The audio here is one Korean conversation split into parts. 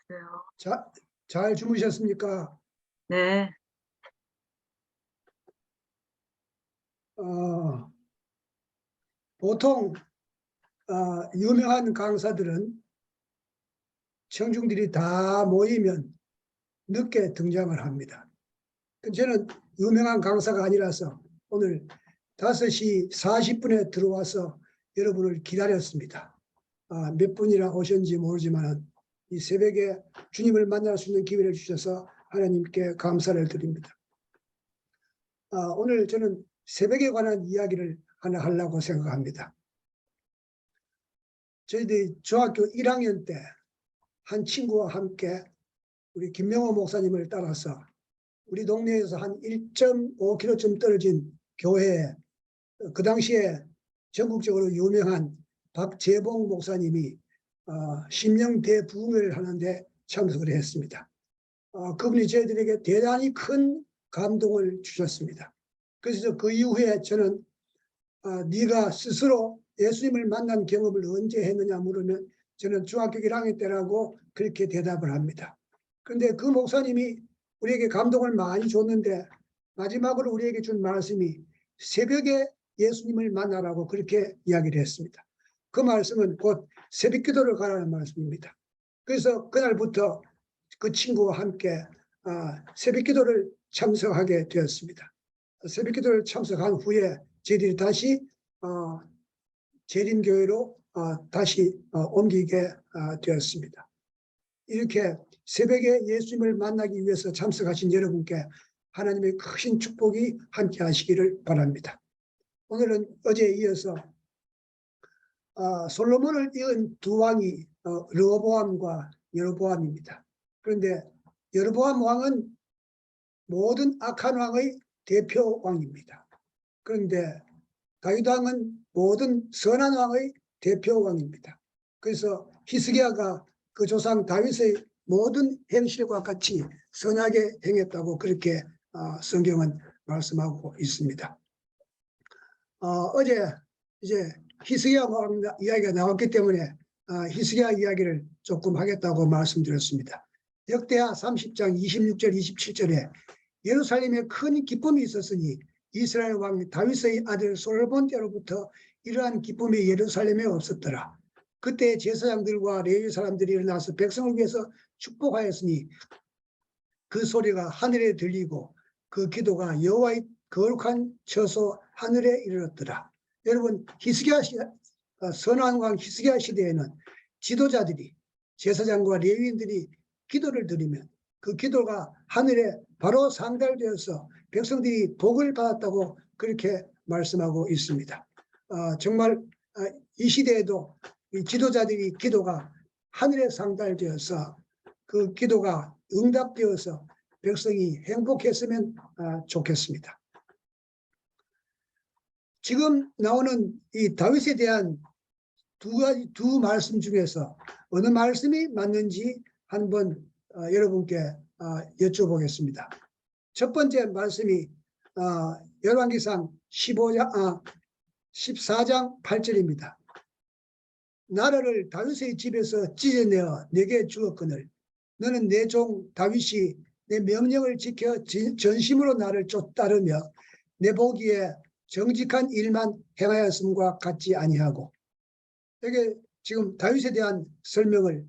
그래요. 잘 주무셨습니까? 네. 보통 유명한 강사들은 청중들이 다 모이면 늦게 등장을 합니다. 저는 유명한 강사가 아니라서 오늘 5시 40분에 들어와서 여러분을 기다렸습니다. 몇 분이나 오셨는지 모르지만 이 새벽에 주님을 만날 수 있는 기회를 주셔서 하나님께 감사를 드립니다. 오늘 저는 새벽에 관한 이야기를 하나 하려고 생각합니다. 저희들이 중학교 1학년 때 한 친구와 함께 우리 김명호 목사님을 따라서 우리 동네에서 한 1.5km쯤 떨어진 교회에 그 당시에 전국적으로 유명한 박재봉 목사님이 심령 대부흥을 하는데 참석을 했습니다. 그분이 저희들에게 대단히 큰 감동을 주셨습니다. 그래서 그 이후에 저는 네가 스스로 예수님을 만난 경험을 언제 했느냐 물으면 저는 중학교 1학년 때라고 그렇게 대답을 합니다. 그런데 그 목사님이 우리에게 감동을 많이 줬는데 마지막으로 우리에게 준 말씀이 새벽에 예수님을 만나라고 그렇게 이야기를 했습니다. 그 말씀은 곧 새벽기도를 가라는 말씀입니다. 그래서 그날부터 그 친구와 함께 새벽기도를 참석하게 되었습니다. 새벽기도를 참석한 후에 저희들이 다시 재림교회로 다시 옮기게 되었습니다. 이렇게 새벽에 예수님을 만나기 위해서 참석하신 여러분께 하나님의 크신 축복이 함께 하시기를 바랍니다. 오늘은 어제에 이어서 솔로몬을 이은 두 왕이 르호보암과 여로보암입니다. 그런데 여로보암 왕은 모든 악한 왕의 대표 왕입니다. 그런데 다윗 왕은 모든 선한 왕의 대표 왕입니다. 그래서 히스기야가 그 조상 다윗의 모든 행실과 같이 선하게 행했다고 그렇게 성경은 말씀하고 있습니다. 어제 이제 히스기야 왕 이야기가 나왔기 때문에 히스기야 이야기를 조금 하겠다고 말씀드렸습니다. 역대하 30장 26절 27절에 예루살렘에 큰 기쁨이 있었으니 이스라엘 왕 다윗의 아들 솔로몬 때로부터 이러한 기쁨이 예루살렘에 없었더라. 그때 제사장들과 레위 사람들이 일어나서 백성을 위해서 축복하였으니 그 소리가 하늘에 들리고 그 기도가 여호와의 거룩한 처소 하늘에 이르렀더라. 여러분 히스기야 선한 왕 히스기야 시대에는 지도자들이 제사장과 레위인들이 기도를 드리면 그 기도가 하늘에 바로 상달되어서 백성들이 복을 받았다고 그렇게 말씀하고 있습니다. 정말 이 시대에도 이 지도자들이 기도가 하늘에 상달되어서 그 기도가 응답되어서 백성이 행복했으면 좋겠습니다. 지금 나오는 이 다윗에 대한 두 말씀 중에서 어느 말씀이 맞는지 한번 여러분께 여쭤보겠습니다. 첫 번째 말씀이 열왕기상 14장 8절입니다. 나라를 다윗의 집에서 찢어내어 내게 주었거늘 너는 내 종 다윗이 내 명령을 지켜 전심으로 나를 쫓따르며 내 보기에 정직한 일만 행하였음과 같지 아니하고. 여기 지금 다윗에 대한 설명을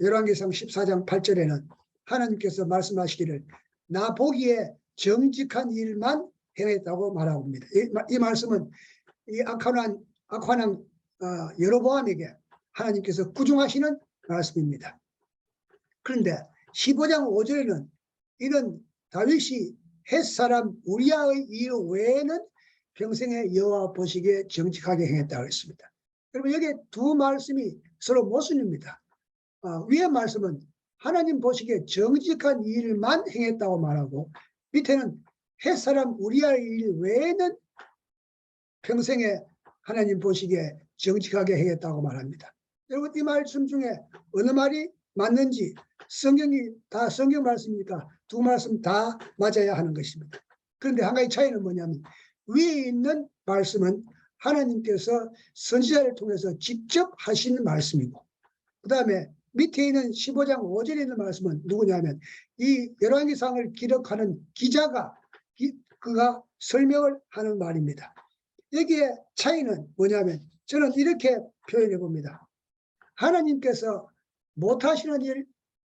열왕기상 14장 8절에는 하나님께서 말씀하시기를 나 보기에 정직한 일만 행했다고 말하고 있습니다. 이 말씀은 이 악한 왕 여로보암에게 하나님께서 구중하시는 말씀입니다. 그런데 15장 5절에는 이런 다윗이 햇사람 우리아의 일 외에는 평생에 여호와 보시기에 정직하게 행했다고 했습니다. 여러분 여기 두 말씀이 서로 모순입니다. 위의 말씀은 하나님 보시기에 정직한 일만 행했다고 말하고 밑에는 햇사람 우리아의 일 외에는 평생에 하나님 보시기에 정직하게 행했다고 말합니다. 여러분 이 말씀 중에 어느 말이 맞는지 성경이 다 성경 말씀이니까 두 말씀 다 맞아야 하는 것입니다. 그런데 한 가지 차이는 뭐냐면 위에 있는 말씀은 하나님께서 선지자를 통해서 직접 하시는 말씀이고 그 다음에 밑에 있는 15장 5절에 있는 말씀은 누구냐면 이 열왕기상을 기록하는 기자가 그가 설명을 하는 말입니다. 여기에 차이는 뭐냐면 저는 이렇게 표현해 봅니다. 하나님께서 못하시는 일,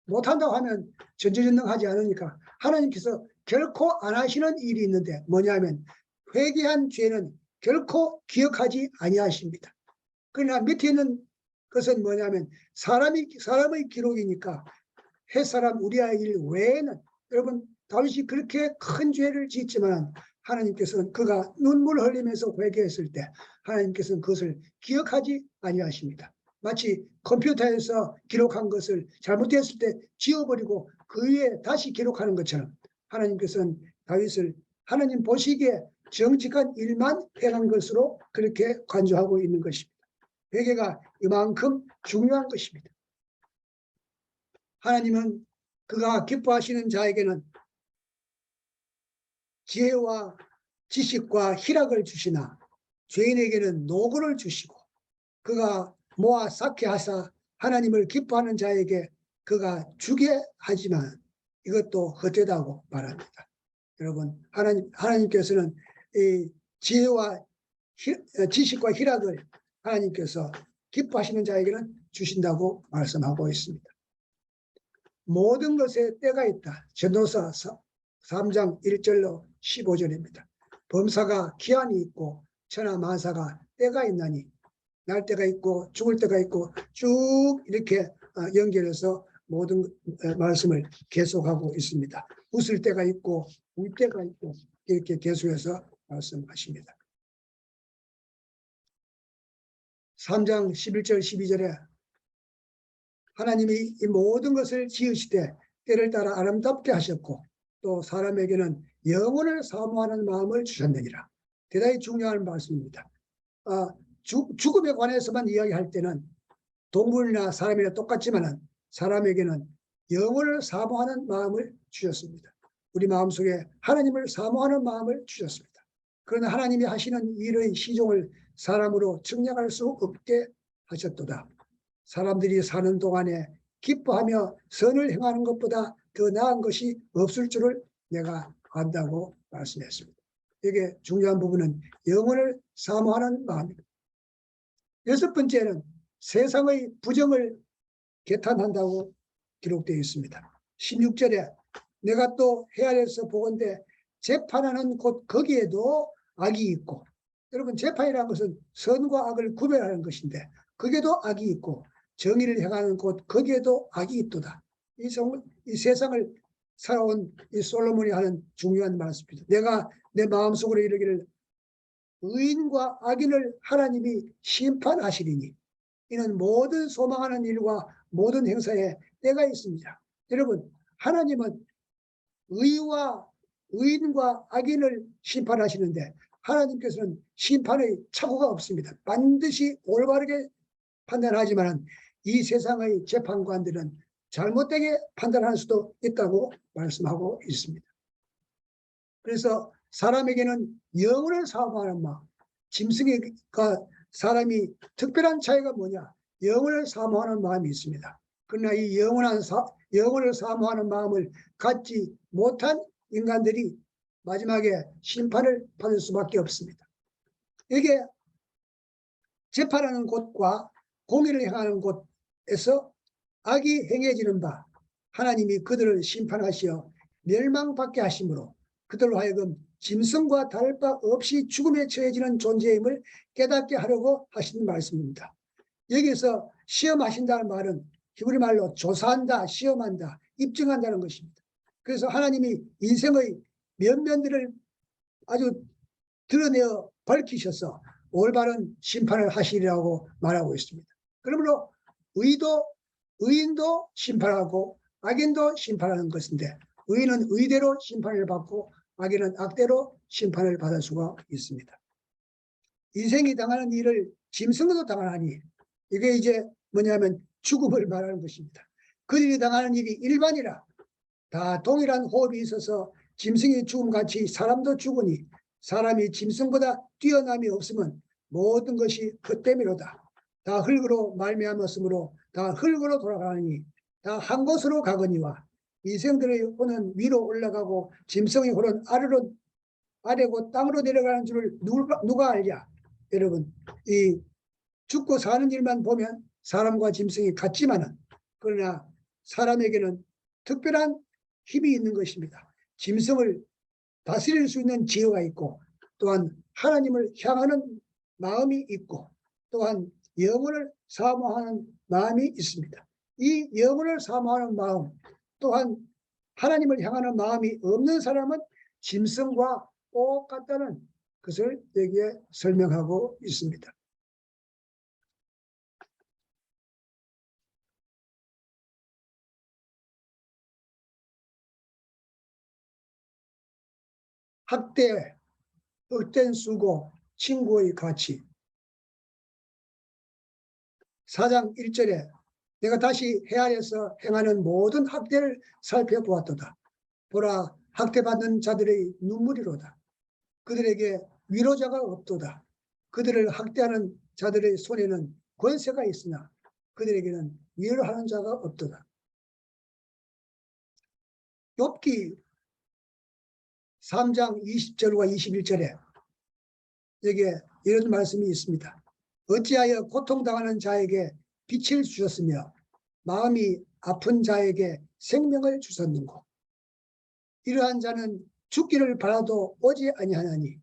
못한다고 하면 전지전능하지 않으니까 하나님께서 결코 안 하시는 일이 있는데 뭐냐면 회개한 죄는 결코 기억하지 아니하십니다. 그러나 밑에 있는 것은 뭐냐면 사람의 기록이니까 햇사람 우리아의 일 외에는 여러분 다윗이 그렇게 큰 죄를 짓지만 하나님께서는 그가 눈물 흘리면서 회개했을 때 하나님께서는 그것을 기억하지 아니하십니다. 마치 컴퓨터에서 기록한 것을 잘못했을 때 지워버리고 그 위에 다시 기록하는 것처럼 하나님께서는 다윗을 하나님 보시기에 정직한 일만 행한 것으로 그렇게 간주하고 있는 것입니다. 회개가 이만큼 중요한 것입니다. 하나님은 그가 기뻐하시는 자에게는 지혜와 지식과 희락을 주시나 죄인에게는 노고를 주시고 그가 모아 쌓게 하사 하나님을 기뻐하는 자에게 그가 주게 하지만 이것도 헛되다고 말합니다. 여러분 하나님께서는 이 지혜와 지식과 희락을 하나님께서 기뻐하시는 자에게는 주신다고 말씀하고 있습니다. 모든 것에 때가 있다. 전도서 3장 1절로 15절입니다. 범사가 기한이 있고 천하 만사가 때가 있나니 날 때가 있고 죽을 때가 있고 쭉 이렇게 연결해서 모든 말씀을 계속하고 있습니다. 웃을 때가 있고 울 때가 있고 이렇게 계속해서 말씀하십니다. 3장 11절 12절에 하나님이 이 모든 것을 지으시되 때를 따라 아름답게 하셨고 또 사람에게는 영혼을 사모하는 마음을 주셨느니라. 대단히 중요한 말씀입니다. 죽음에 관해서만 이야기할 때는 동물이나 사람이나 똑같지만 사람에게는 영혼을 사모하는 마음을 주셨습니다. 우리 마음속에 하나님을 사모하는 마음을 주셨습니다. 그러나 하나님이 하시는 일의 시종을 사람으로 측량할 수 없게 하셨도다. 사람들이 사는 동안에 기뻐하며 선을 행하는 것보다 더 나은 것이 없을 줄을 내가 안다고 말씀했습니다. 이게 중요한 부분은 영혼을 사모하는 마음입니다. 여섯 번째는 세상의 부정을 개탄한다고 기록되어 있습니다. 16절에 내가 또 헤아려서 보건대 재판하는 곳 거기에도 악이 있고, 여러분 재판이라는 것은 선과 악을 구별하는 것인데 거기에도 악이 있고 정의를 행하는 곳 거기에도 악이 있도다. 이 세상을 살아온 이 솔로몬이 하는 중요한 말씀입니다. 내가 내 마음속으로 이르기를 의인과 악인을 하나님이 심판하시리니 이는 모든 소망하는 일과 모든 행사에 때가 있습니다. 여러분 하나님은 의인과 악인을 심판하시는데 하나님께서는 심판의 착오가 없습니다. 반드시 올바르게 판단하지만 이 세상의 재판관들은 잘못되게 판단할 수도 있다고 말씀하고 있습니다. 그래서 사람에게는 영혼을 사모하는 마음, 짐승과 사람이 특별한 차이가 뭐냐? 영혼을 사모하는 마음이 있습니다. 그러나 이 영혼을 사모하는 마음을 갖지 못한 인간들이 마지막에 심판을 받을 수밖에 없습니다. 이게 재판하는 곳과 공의를 행하는 곳에서 악이 행해지는 바 하나님이 그들을 심판하시어 멸망받게 하심으로 그들로 하여금 짐승과 다를 바 없이 죽음에 처해지는 존재임을 깨닫게 하려고 하시는 말씀입니다. 여기서 시험하신다는 말은 히브리 말로 조사한다, 시험한다, 입증한다는 것입니다. 그래서 하나님이 인생의 면면들을 아주 드러내어 밝히셔서 올바른 심판을 하시리라고 말하고 있습니다. 그러므로 의인도 심판하고 악인도 심판하는 것인데 의인은 의대로 심판을 받고 악인은 악대로 심판을 받을 수가 있습니다. 인생이 당하는 일을 짐승도 당하니 이게 이제 뭐냐면 죽음을 말하는 것입니다. 그들이 당하는 일이 일반이라 다 동일한 호흡이 있어서 짐승이 죽음같이 사람도 죽으니 사람이 짐승보다 뛰어남이 없으면 모든 것이 헛됨이로다. 다 흙으로 말미암았으므로 다 흙으로 돌아가니 다 한 곳으로 가거니와 이생들의 혼은 위로 올라가고 짐승의 혼은 아래고 땅으로 내려가는 줄을 누가 알랴. 여러분, 이 죽고 사는 일만 보면 사람과 짐승이 같지만은 그러나 사람에게는 특별한 힘이 있는 것입니다. 짐승을 다스릴 수 있는 지혜가 있고 또한 하나님을 향하는 마음이 있고 또한 영혼을 사모하는 마음이 있습니다. 이 영혼을 사모하는 마음 또한 하나님을 향하는 마음이 없는 사람은 짐승과 똑같다는 것을 여기에 설명하고 있습니다. 학대, 헛된 수고, 친구의 가치. 4장 1절에 내가 다시 헤아려서 행하는 모든 학대를 살펴보았도다. 보라, 학대받는 자들의 눈물이로다. 그들에게 위로자가 없도다. 그들을 학대하는 자들의 손에는 권세가 있으나 그들에게는 위로하는 자가 없도다. 욥기 3장 20절과 21절에 여기에 이런 말씀이 있습니다. 어찌하여 고통당하는 자에게 빛을 주셨으며 마음이 아픈 자에게 생명을 주셨는고. 이러한 자는 죽기를 바라도 오지 아니하나니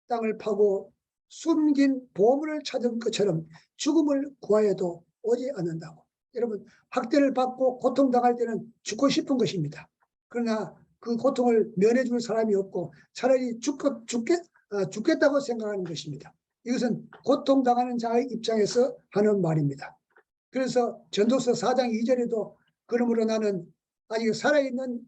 땅을 파고 숨긴 보물을 찾은 것처럼 죽음을 구하여도 오지 않는다고. 여러분, 학대를 받고 고통당할 때는 죽고 싶은 것입니다. 그러나 그 고통을 면해줄 사람이 없고 차라리 죽겠다고 생각하는 것입니다. 이것은 고통당하는 자의 입장에서 하는 말입니다. 그래서 전도서 4장 2절에도 그러므로 나는 아직 살아있는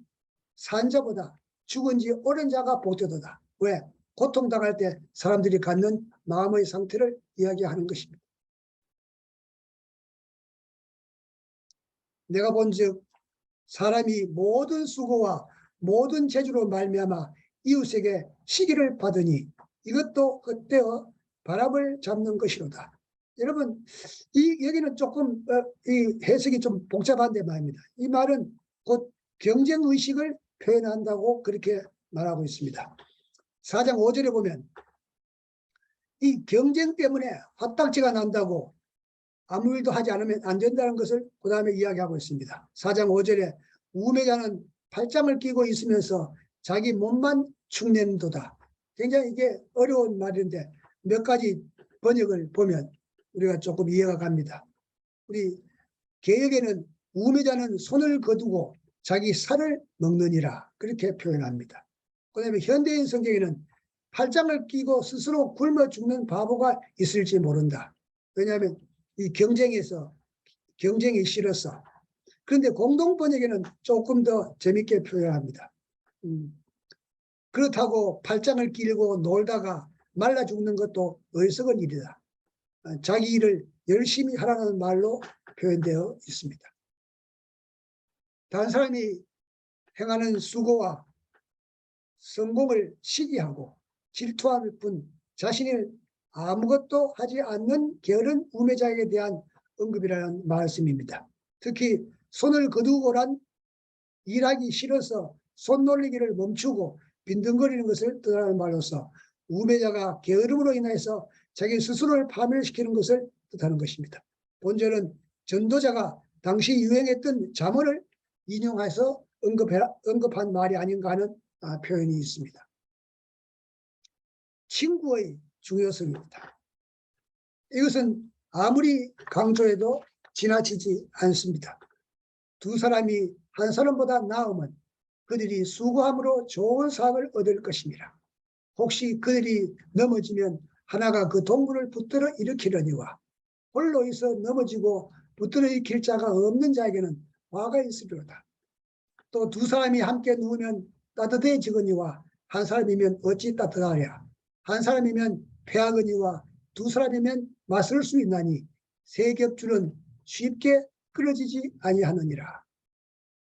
산자보다 죽은 지 오랜 자가 복되도다. 왜? 고통당할 때 사람들이 갖는 마음의 상태를 이야기하는 것입니다. 내가 본즉 사람이 모든 수고와 모든 재주로 말미암아 이웃에게 시기를 받으니 이것도 헛되어 바람을 잡는 것이로다. 여러분, 이 여기는 조금 이 해석이 좀 복잡한데 말입니다. 이 말은 곧 경쟁 의식을 표현한다고 그렇게 말하고 있습니다. 4장 5절에 보면 이 경쟁 때문에 화딱지가 난다고 아무 일도 하지 않으면 안 된다는 것을 그 다음에 이야기하고 있습니다. 4장 5절에 우매자는 팔짱을 끼고 있으면서 자기 몸만 축낸도다. 굉장히 이게 어려운 말인데 몇 가지 번역을 보면 우리가 조금 이해가 갑니다. 우리 개역에는 우매자는 손을 거두고 자기 살을 먹느니라 그렇게 표현합니다. 그 다음에 현대인 성경에는 팔짱을 끼고 스스로 굶어 죽는 바보가 있을지 모른다. 왜냐하면 이 경쟁이 싫어서. 그런데 공동번역에는 조금 더 재밌게 표현합니다. 그렇다고 팔짱을 끼고 놀다가 말라 죽는 것도 어리석은 일이다. 자기 일을 열심히 하라는 말로 표현되어 있습니다. 다른 사람이 행하는 수고와 성공을 시기하고 질투할 뿐 자신이 아무것도 하지 않는 게으른 우매자에게 대한 언급이라는 말씀입니다. 특히 손을 거두고란 일하기 싫어서 손놀리기를 멈추고 빈둥거리는 것을 뜻하는 말로서 우매자가 게으름으로 인해서 자기 스스로를 파멸시키는 것을 뜻하는 것입니다. 본절은 전도자가 당시 유행했던 잠언을 인용해서 언급한 말이 아닌가 하는 표현이 있습니다. 친구의 중요성입니다. 이것은 아무리 강조해도 지나치지 않습니다. 두 사람이 한 사람보다 나으면 그들이 수고함으로 좋은 사업을 얻을 것입니다. 혹시 그들이 넘어지면 하나가 그 동물을 붙들어 일으키려니와 홀로 있어 넘어지고 붙들어 일으킬 자가 없는 자에게는 화가 있으리로다. 또 두 사람이 함께 누우면 따뜻해지거니와 한 사람이면 어찌 따뜻하랴. 한 사람이면 패하거니와 두 사람이면 맞설 수 있나니 세 겹줄은 쉽게 끊어지지 아니하느니라.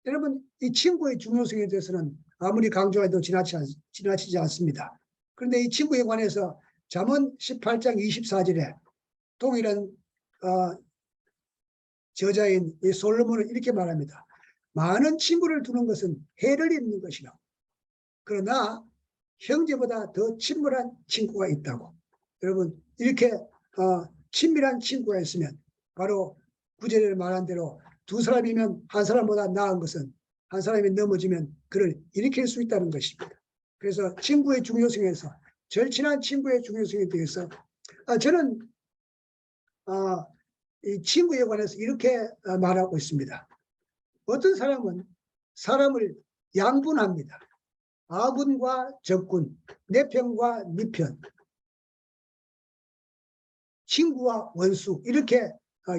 여러분, 이 친구의 중요성에 대해서는 아무리 강조해도 지나치지 않습니다. 그런데 이 친구에 관해서 잠언 18장 24절에 동일한 저자인 이 솔로몬은 이렇게 말합니다. 많은 친구를 두는 것은 해를 입는 것이라고. 그러나 형제보다 더 친밀한 친구가 있다고. 여러분 이렇게 친밀한 친구가 있으면 바로 구절에 말한 대로 두 사람이면 한 사람보다 나은 것은 한 사람이 넘어지면 그를 일으킬 수 있다는 것입니다. 그래서 친구의 중요성에서 절친한 친구의 중요성에 대해서 저는 이 친구에 관해서 이렇게 말하고 있습니다. 어떤 사람은 사람을 양분합니다. 아군과 적군, 내 편과 네 편, 친구와 원수 이렇게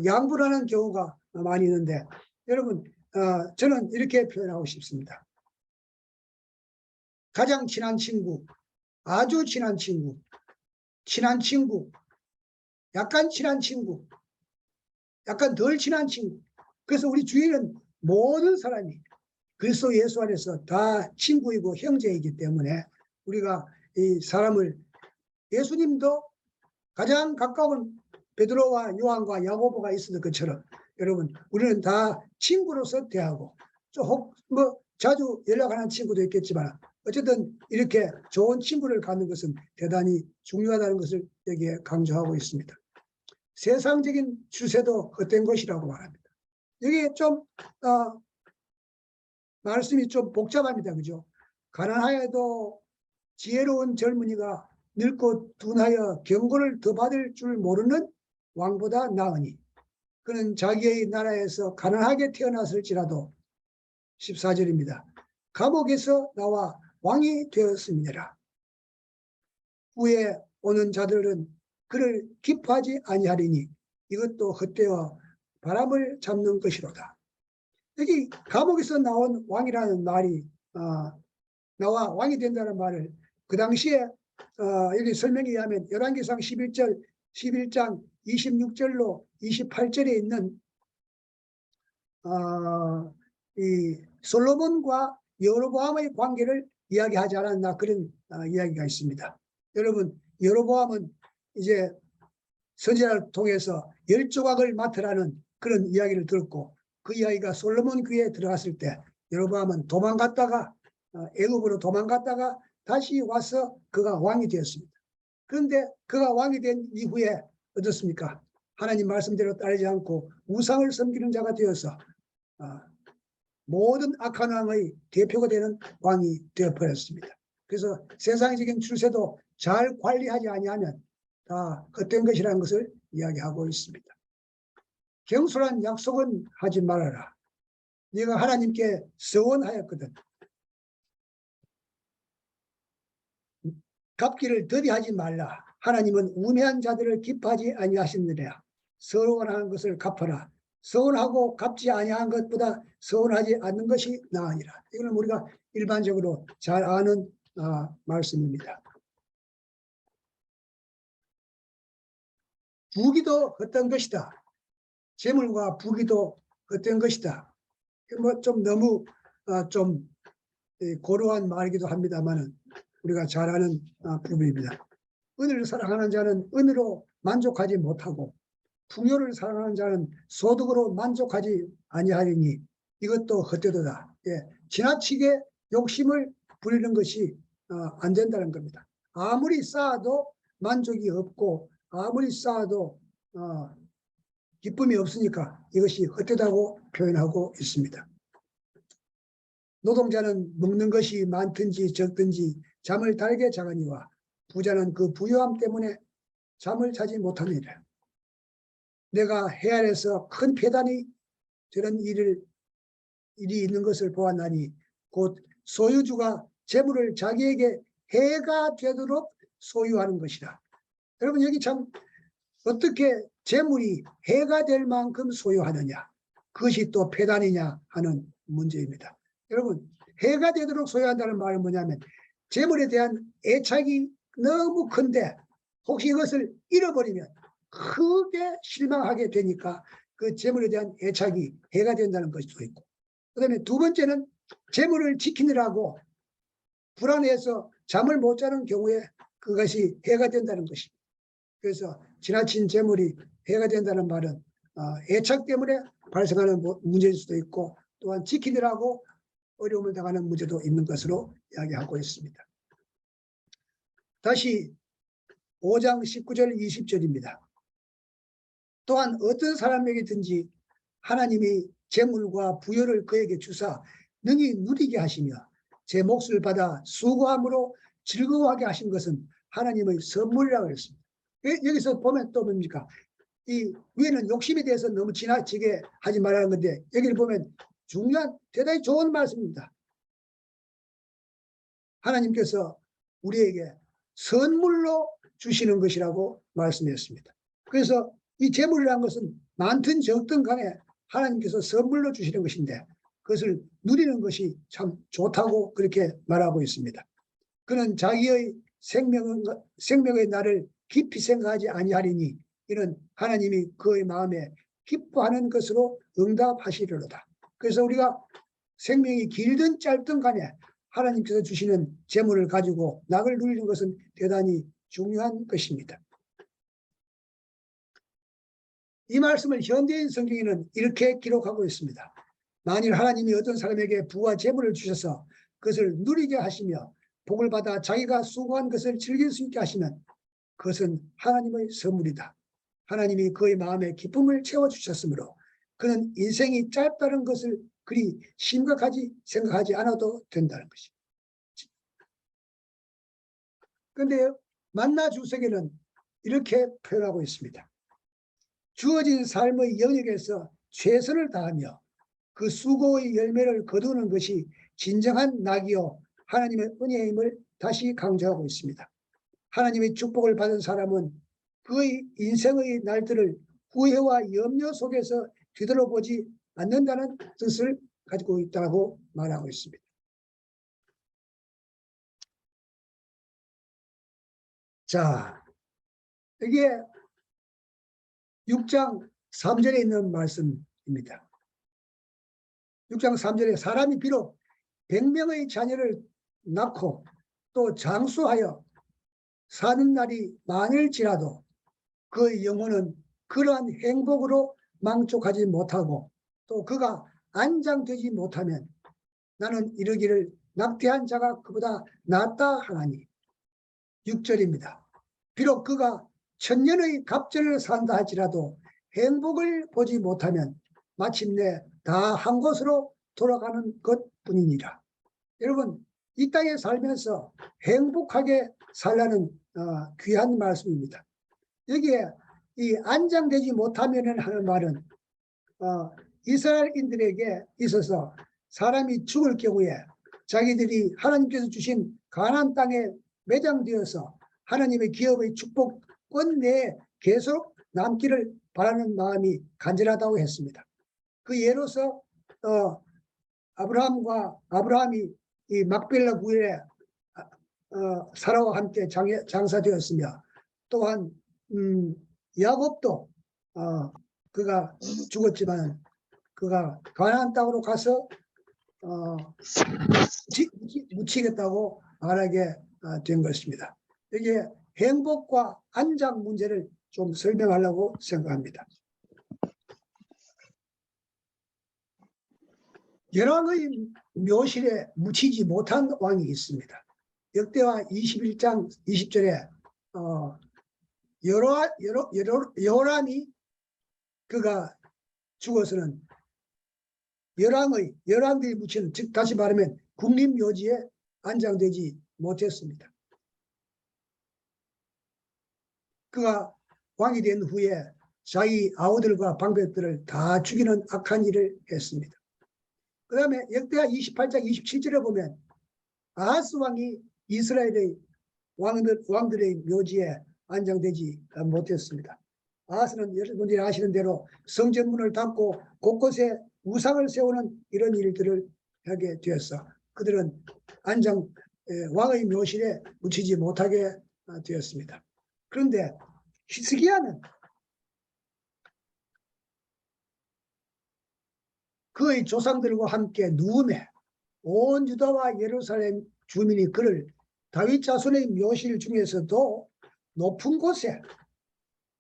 양분하는 경우가 많이 있는데 여러분 저는 이렇게 표현하고 싶습니다. 가장 친한 친구, 아주 친한 친구, 친한 친구, 약간 친한 친구, 약간 덜 친한 친구. 그래서 우리 주위에는 모든 사람이 그리스도 예수 안에서 다 친구이고 형제이기 때문에 우리가 이 사람을 예수님도 가장 가까운 베드로와 요한과 야고보가 있었던 것처럼 여러분 우리는 다 친구로서 대하고 혹 뭐 자주 연락하는 친구도 있겠지만 어쨌든 이렇게 좋은 친구를 갖는 것은 대단히 중요하다는 것을 여기에 강조하고 있습니다. 세상적인 추세도 헛된 것이라고 말합니다. 여기에 좀 말씀이 좀 복잡합니다. 그죠? 가난하여도 지혜로운 젊은이가 늙고 둔하여 경고를 더 받을 줄 모르는 왕보다 나으니 그는 자기의 나라에서 가난하게 태어났을지라도 14절입니다. 감옥에서 나와 왕이 되었음이니라. 후에 오는 자들은 그를 기뻐하지 아니하리니 이것도 헛되어 바람을 잡는 것이로다. 여기 감옥에서 나온 왕이라는 말이 나와 왕이 된다는 말을 그 당시에 여기 설명에 의하면 열왕기상 11장 26절로 28절에 있는 이 솔로몬과 여로보암의 관계를 이야기하지 않았나 그런 이야기가 있습니다. 여러분 여로보암은 이제 선지자를 통해서 10조각을 맡으라는 그런 이야기를 들었고 그 이야기가 솔로몬 귀에 들어갔을 때 여로보암은 도망갔다가 애굽으로 도망갔다가 다시 와서 그가 왕이 되었습니다. 그런데 그가 왕이 된 이후에 어떻습니까? 하나님 말씀대로 따르지 않고 우상을 섬기는 자가 되어서 모든 악한 왕의 대표가 되는 왕이 되어버렸습니다. 그래서 세상적인 추세도 잘 관리하지 아니하면 다 헛된 것이라는 것을 이야기하고 있습니다. 경솔한 약속은 하지 말아라. 네가 하나님께 서원하였거든. 갚기를 더디하지 말라. 하나님은 우매한 자들을 기뻐하지 아니하시느니라. 서원하는 것을 갚아라. 서원하고 갚지 아니한 것보다 서원하지 않는 것이 나으니라. 이거는 우리가 일반적으로 잘 아는 말씀입니다. 부기도 헛된 것이다. 재물과 부기도 헛된 것이다. 뭐 좀 너무 좀 고루한 말이기도 합니다만은 우리가 잘 아는 부분입니다. 은혜를 사랑하는 자는 은혜로 만족하지 못하고 풍요를 사랑하는 자는 소득으로 만족하지 아니하리니 이것도 헛되도다. 지나치게 욕심을 부리는 것이 안 된다는 겁니다. 아무리 쌓아도 만족이 없고 아무리 쌓아도 기쁨이 없으니까 이것이 헛되다고 표현하고 있습니다. 노동자는 먹는 것이 많든지 적든지 잠을 달게 자거니와 부자는 그 부유함 때문에 잠을 자지 못하느니라. 내가 해안에서 큰 폐단이 저런 일이 있는 것을 보았나니 곧 소유주가 재물을 자기에게 해가 되도록 소유하는 것이라. 여러분 여기 참 어떻게 재물이 해가 될 만큼 소유하느냐, 그것이 또 폐단이냐 하는 문제입니다. 여러분 해가 되도록 소유한다는 말은 뭐냐면 재물에 대한 애착이 너무 큰데 혹시 이것을 잃어버리면 크게 실망하게 되니까 그 재물에 대한 애착이 해가 된다는 것도 있고, 그 다음에 두 번째는 재물을 지키느라고 불안해서 잠을 못 자는 경우에 그것이 해가 된다는 것입니다. 그래서 지나친 재물이 해가 된다는 말은 애착 때문에 발생하는 문제일 수도 있고 또한 지키느라고 어려움을 당하는 문제도 있는 것으로 이야기하고 있습니다. 다시 5장 19절 20절입니다. 또한 어떤 사람에게든지 하나님이 재물과 부여를 그에게 주사 능히 누리게 하시며 제 몫을 받아 수고함으로 즐거워하게 하신 것은 하나님의 선물이라고 했습니다. 여기서 보면 또 뭡니까? 이 위에는 욕심에 대해서 너무 지나치게 하지 말라는 건데 여기를 보면 중요한 대단히 좋은 말씀입니다. 하나님께서 우리에게 선물로 주시는 것이라고 말씀했습니다. 그래서 이 재물이라는 것은 많든 적든 간에 하나님께서 선물로 주시는 것인데 그것을 누리는 것이 참 좋다고 그렇게 말하고 있습니다. 그는 자기의 생명의 날을 깊이 생각하지 아니하리니 이는 하나님이 그의 마음에 기뻐하는 것으로 응답하시리로다. 그래서 우리가 생명이 길든 짧든 간에 하나님께서 주시는 재물을 가지고 낙을 누리는 것은 대단히 중요한 것입니다. 이 말씀을 현대인 성경에는 이렇게 기록하고 있습니다. 만일 하나님이 어떤 사람에게 부와 재물을 주셔서 그것을 누리게 하시며 복을 받아 자기가 수고한 것을 즐길 수 있게 하시면 그것은 하나님의 선물이다. 하나님이 그의 마음에 기쁨을 채워주셨으므로 그는 인생이 짧다는 것을 그리 심각하게 생각하지 않아도 된다는 것입니다. 그런데 만나 주석에는 이렇게 표현하고 있습니다. 주어진 삶의 영역에서 최선을 다하며 그 수고의 열매를 거두는 것이 진정한 낙이요 하나님의 은혜임을 다시 강조하고 있습니다. 하나님의 축복을 받은 사람은 그의 인생의 날들을 후회와 염려 속에서 뒤돌아보지 않는다는 뜻을 가지고 있다고 말하고 있습니다. 자, 이게 6장 3절에 있는 말씀입니다. 6장 3절에 사람이 비록 100명의 자녀를 낳고 또 장수하여 사는 날이 많을지라도 그의 영혼은 그러한 행복으로 만족하지 못하고 또 그가 안장되지 못하면 나는 이르기를 낙태한 자가 그보다 낫다 하나니. 6절입니다. 비록 그가 천년의 갑절을 산다 할지라도 행복을 보지 못하면 마침내 다 한 곳으로 돌아가는 것뿐이니라. 여러분 이 땅에 살면서 행복하게 살라는 귀한 말씀입니다. 여기에 이 안장되지 못하면 하는 말은 이스라엘인들에게 있어서 사람이 죽을 경우에 자기들이 하나님께서 주신 가나안 땅에 매장되어서 하나님의 기업의 축복권 내에 계속 남기를 바라는 마음이 간절하다고 했습니다. 그 예로서 아브라함이 이 막벨라 구에 사라와 함께 장사되었으며 또한 야곱도 그가 죽었지만 그가 가나안 땅으로 가서 묻히겠다고 말하게 된 것입니다. 이게 행복과 안장 문제를 좀 설명하려고 생각합니다. 열왕의 묘실에 묻히지 못한 왕이 있습니다. 역대하 21장 20절에 여호람이 그가 죽어서는 열왕들이 묻히는, 즉 다시 말하면 국립묘지에 안장되지 못했습니다. 그가 왕이 된 후에 자기 아우들과 방백들을 다 죽이는 악한 일을 했습니다. 그 다음에 역대하 28장 27절에 보면 아하스 왕이 이스라엘의 왕들의 묘지에 안장되지 못했습니다. 아하스는 여러분들이 아시는 대로 성전문을 닫고 곳곳에 우상을 세우는 이런 일들을 하게 되었어. 그들은 왕의 묘실에 묻히지 못하게 되었습니다. 그런데 히스기야는 그의 조상들과 함께 누움에 온 유다와 예루살렘 주민이 그를 다윗 자손의 묘실 중에서도 높은 곳에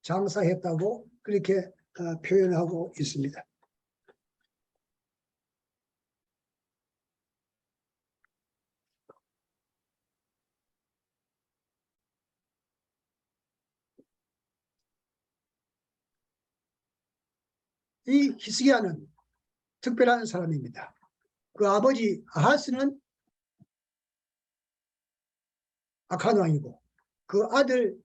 장사했다고 그렇게 표현하고 있습니다. 이 히스기야는 특별한 사람입니다. 그 아버지 아하스는 악한 왕이고 그 아들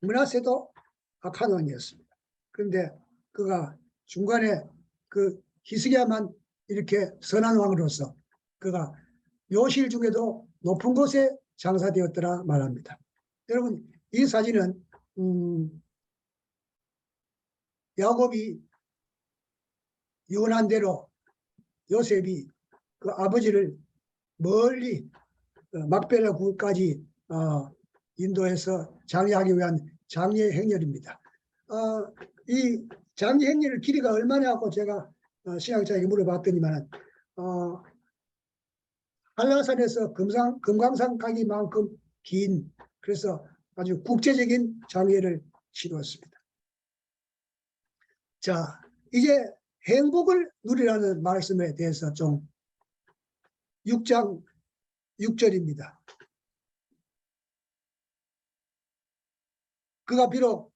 므낫세도 악한 왕이었습니다. 그런데 그가 중간에 그 히스기야만 이렇게 선한 왕으로서 그가 요실 중에도 높은 곳에 장사되었더라 말합니다. 여러분 이 사진은 야곱이 유언한 대로 요셉이 그 아버지를 멀리 막벨라 굴까지 인도해서 장례하기 위한 장례 행렬입니다. 이 장례 행렬 길이가 얼마냐 하고 제가 신학자에게 물어봤더니만 한라산에서 금강산 가기만큼 긴, 그래서 아주 국제적인 장례를 치루었습니다. 자, 이제 행복을 누리라는 말씀에 대해서 좀 6장 6절입니다. 그가 비록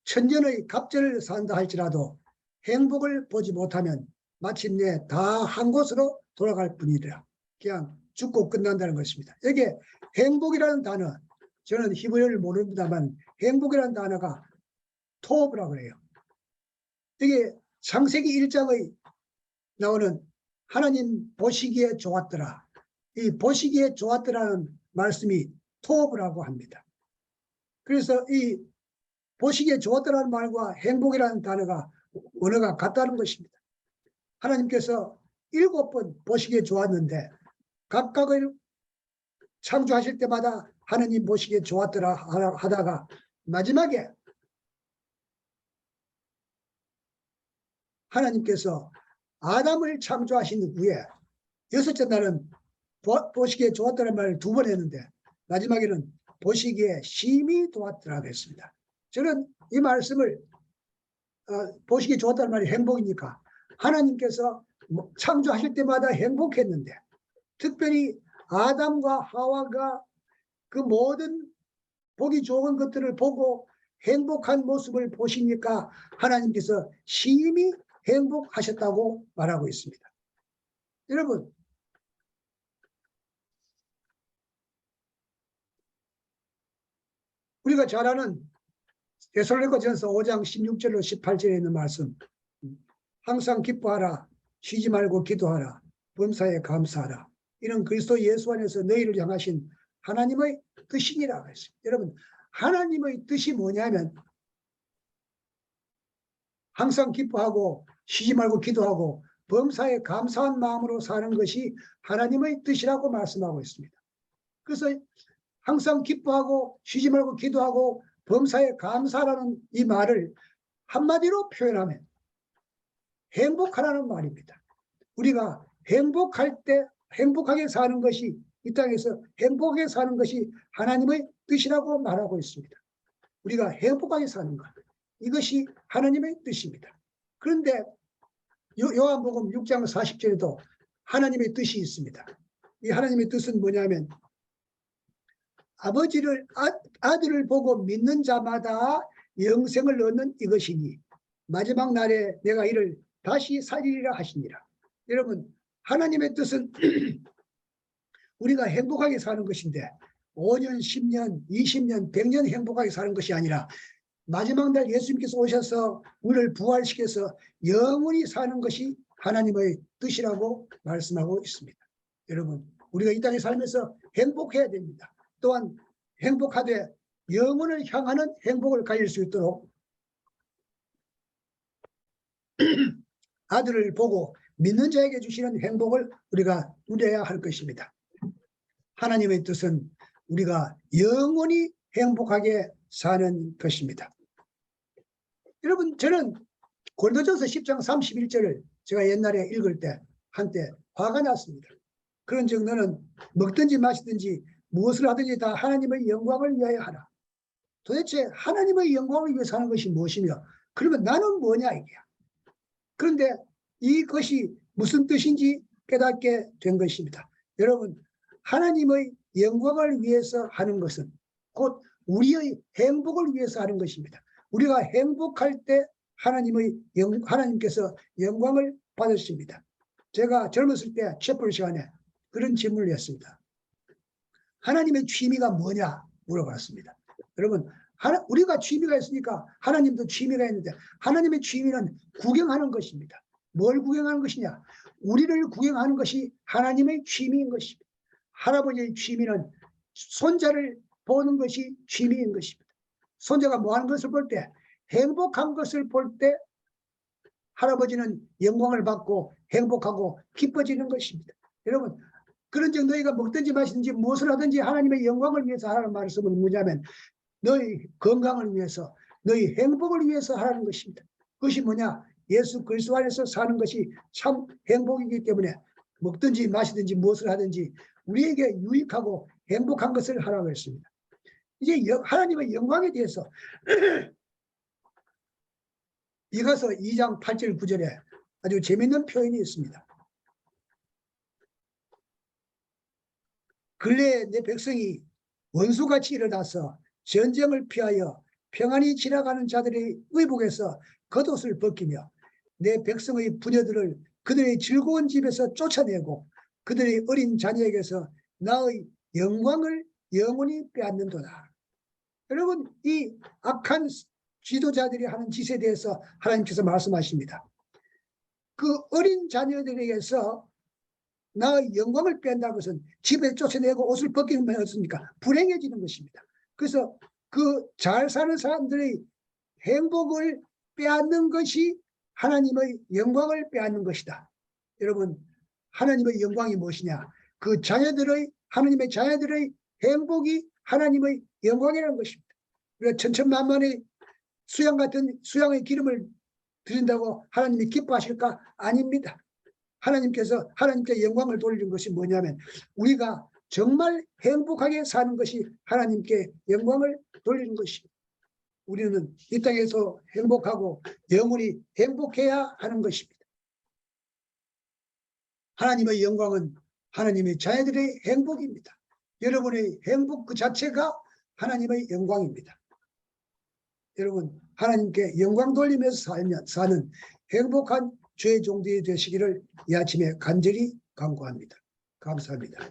천년의 갑절을 산다 할지라도 행복을 보지 못하면 마침내 다 한 곳으로 돌아갈 뿐이라. 그냥 죽고 끝난다는 것입니다. 여기에 행복이라는 단어, 저는 히브리어를 모릅니다만 행복이라는 단어가 토브라고 해요. 이게 창세기 1장의 나오는 하나님 보시기에 좋았더라. 이 보시기에 좋았더라는 말씀이 토브라고 합니다. 그래서 이 보시기에 좋았더라는 말과 행복이라는 단어가 언어가 같다는 것입니다. 하나님께서 7번 보시기에 좋았는데 각각을 창조하실 때마다 하나님 보시기에 좋았더라 하다가 마지막에 하나님께서 아담을 창조하신 후에 6째 날은 보시기에 좋았다는 말을 2번 했는데 마지막에는 보시기에 심히 좋았더라고 했습니다. 저는 이 말씀을 보시기에 좋았다는 말이 행복이니까 하나님께서 창조하실 때마다 행복했는데 특별히 아담과 하와가 그 모든 보기 좋은 것들을 보고 행복한 모습을 보시니까 하나님께서 심히 행복하셨다고 말하고 있습니다. 여러분, 우리가 잘 아는 데살로니가전서 5장 16절로 18절에 있는 말씀, 항상 기뻐하라, 쉬지 말고 기도하라, 범사에 감사하라. 이는 그리스도 예수 안에서 너희를 향하신 하나님의 뜻이니라 했습니다. 여러분, 하나님의 뜻이 뭐냐면 항상 기뻐하고 쉬지 말고 기도하고 범사에 감사한 마음으로 사는 것이 하나님의 뜻이라고 말씀하고 있습니다. 그래서 항상 기뻐하고 쉬지 말고 기도하고 범사에 감사라는 이 말을 한마디로 표현하면 행복하라는 말입니다. 우리가 행복할 때 행복하게 사는 것이 이 땅에서 행복하게 사는 것이 하나님의 뜻이라고 말하고 있습니다. 우리가 행복하게 사는 것, 이것이 하나님의 뜻입니다. 그런데 요한복음 6장 40절에도 하나님의 뜻이 있습니다. 이 하나님의 뜻은 뭐냐면 아들을 보고 믿는 자마다 영생을 얻는 이것이니 마지막 날에 내가 이를 다시 살리리라 하시니라. 여러분, 하나님의 뜻은 우리가 행복하게 사는 것인데 5년, 10년, 20년, 100년 행복하게 사는 것이 아니라 마지막 날 예수님께서 오셔서 우리를 부활시켜서 영원히 사는 것이 하나님의 뜻이라고 말씀하고 있습니다. 여러분, 우리가 이 땅에 살면서 행복해야 됩니다. 또한 행복하되 영원을 향하는 행복을 가질 수 있도록 아들을 보고 믿는 자에게 주시는 행복을 우리가 누려야 할 것입니다. 하나님의 뜻은 우리가 영원히 행복하게 사는 것입니다. 여러분, 저는 고린도전서 10장 31절을 제가 옛날에 읽을 때 한때 화가 났습니다. 그런즉 너는 먹든지 마시든지 무엇을 하든지 다 하나님의 영광을 위하여 하라. 도대체 하나님의 영광을 위해서 하는 것이 무엇이며 그러면 나는 뭐냐 이게야. 그런데 이것이 무슨 뜻인지 깨닫게 된 것입니다. 여러분, 하나님의 영광을 위해서 하는 것은 곧 우리의 행복을 위해서 하는 것입니다. 우리가 행복할 때 하나님께서 영광을 받으십니다. 제가 젊었을 때 채플 시간에 그런 질문을 했습니다. 하나님의 취미가 뭐냐 물어봤습니다. 여러분, 우리가 취미가 있으니까 하나님도 취미가 있는데 하나님의 취미는 구경하는 것입니다. 뭘 구경하는 것이냐? 우리를 구경하는 것이 하나님의 취미인 것입니다. 할아버지의 취미는 손자를 보는 것이 취미인 것입니다. 손자가 뭐 하는 것을 볼 때, 행복한 것을 볼 때 할아버지는 영광을 받고 행복하고 기뻐지는 것입니다. 여러분, 그런 즉 너희가 먹든지 마시든지 무엇을 하든지 하나님의 영광을 위해서 하라는 말씀은 뭐냐면 너희 건강을 위해서 너희 행복을 위해서 하라는 것입니다. 그것이 뭐냐? 예수 그리스도 안에서 사는 것이 참 행복이기 때문에 먹든지 마시든지 무엇을 하든지 우리에게 유익하고 행복한 것을 하라고 했습니다. 이제 하나님의 영광에 대해서 이가서 2장 8절 9절에 아주 재미있는 표현이 있습니다. 근래에 내 백성이 원수같이 일어나서 전쟁을 피하여 평안히 지나가는 자들의 의복에서 겉옷을 벗기며 내 백성의 부녀들을 그들의 즐거운 집에서 쫓아내고 그들의 어린 자녀에게서 나의 영광을 영원히 빼앗는도다. 여러분, 이 악한 지도자들이 하는 짓에 대해서 하나님께서 말씀하십니다. 그 어린 자녀들에게서 나의 영광을 뺀다는 것은 집에 쫓아내고 옷을 벗기는 게 없습니까? 불행해지는 것입니다. 그래서 그 잘 사는 사람들의 행복을 빼앗는 것이 하나님의 영광을 빼앗는 것이다. 여러분, 하나님의 영광이 무엇이냐? 그 하나님의 자녀들의 행복이 하나님의 영광이라는 것입니다. 우리가 천천만만의 수양의 기름을 드린다고 하나님이 기뻐하실까? 아닙니다. 하나님께 영광을 돌리는 것이 뭐냐면 우리가 정말 행복하게 사는 것이 하나님께 영광을 돌리는 것입니다. 우리는 이 땅에서 행복하고 영원히 행복해야 하는 것입니다. 하나님의 영광은 하나님의 자녀들의 행복입니다. 여러분의 행복 그 자체가 하나님의 영광입니다. 여러분, 하나님께 영광 돌리면서 사는 행복한 주의 종들이 되시기를 이 아침에 간절히 간구합니다. 감사합니다.